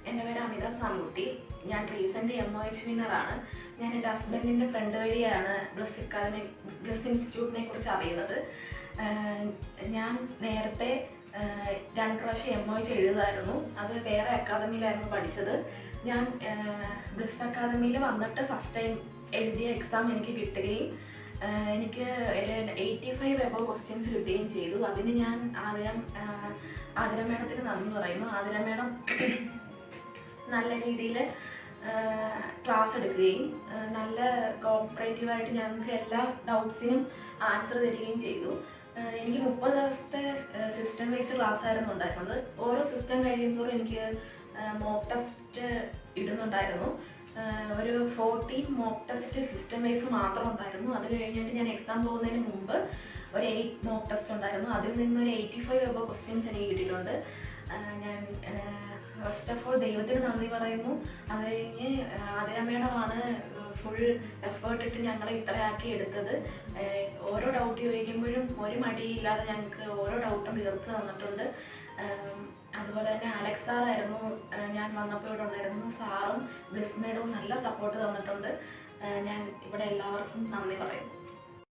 എൻ്റെ പേര് അമിത സാംകുട്ടി. ഞാൻ റീസെൻ്റ് MOH വിന്നറാണ്. ഞാൻ എൻ്റെ ഹസ്ബൻഡിൻ്റെ ഫ്രണ്ട് വഴിയാണ് ബ്ലസ് ഇൻസ്റ്റിറ്റ്യൂട്ടിനെ കുറിച്ച് അറിയുന്നത്. ഞാൻ നേരത്തെ 2 പ്രാവശ്യം MOH എഴുതായിരുന്നു. അത് വേറെ അക്കാദമിയിലായിരുന്നു പഠിച്ചത്. ഞാൻ ബ്ലസ് അക്കാദമിയിൽ വന്നിട്ട് ഫസ്റ്റ് ടൈം എഴുതിയ എക്സാം എനിക്ക് കിട്ടുകയും എനിക്ക് 85 എബവ് ക്വസ്റ്റ്യൻസ് കിട്ടുകയും ചെയ്തു. അതിന് ഞാൻ ആതിര മേഡത്തിന് നന്ദി പറയുന്നു. ആതിര മേഡം നല്ല രീതിയിൽ ക്ലാസ് എടുക്കുകയും നല്ല കോപ്പറേറ്റീവായിട്ട് ഞങ്ങൾക്ക് എല്ലാ ഡൗട്ട്സിനും ആൻസർ തരികയും ചെയ്തു. എനിക്ക് 30 ദിവസത്തെ സിസ്റ്റം വൈസ് ക്ലാസ് ആയിരുന്നു ഉണ്ടായിരുന്നത്. ഓരോ സിസ്റ്റം കഴിയുമ്പോഴും എനിക്ക് മോക്ക് ടെസ്റ്റ് ഇടുന്നുണ്ടായിരുന്നു. ഒരു 14 മോക്ക് ടെസ്റ്റ് സിസ്റ്റം വൈസ് മാത്രം ഉണ്ടായിരുന്നു. അത് കഴിഞ്ഞിട്ട് ഞാൻ എക്സാം പോകുന്നതിന് മുമ്പ് ഒരു 8 മോക്ക് ടെസ്റ്റ് ഉണ്ടായിരുന്നു. അതിൽ നിന്നൊരു 85 എബവ് ക്വസ്റ്റ്യൻസ് എനിക്ക് കിട്ടിയിട്ടുണ്ട്. ഞാൻ ഫസ്റ്റ് ഓഫ് ഓൾ ദൈവത്തിന് നന്ദി പറയുന്നു. അത് കഴിഞ്ഞ് ആതിര മേഡമാണ് ഫുൾ എഫേർട്ട് ഇട്ട് ഞങ്ങളെ ഇത്രയാക്കി എടുത്തത്. ഓരോ ഡൗട്ട് ചോദിക്കുമ്പോഴും ഒരു മടിയില്ലാതെ ഞങ്ങൾക്ക് ഓരോ ഡൗട്ടും തീർത്ത് തന്നിട്ടുണ്ട്. അതുപോലെ തന്നെ അലക്സ് സാറായിരുന്നു ഞാൻ വന്നപ്പോൾ ഇവിടെ ഉണ്ടായിരുന്നു. സാറും ബ്ലിസ് മേഡവും നല്ല സപ്പോർട്ട് തന്നിട്ടുണ്ട്. ഞാൻ ഇവിടെ എല്ലാവർക്കും നന്ദി പറയുന്നു.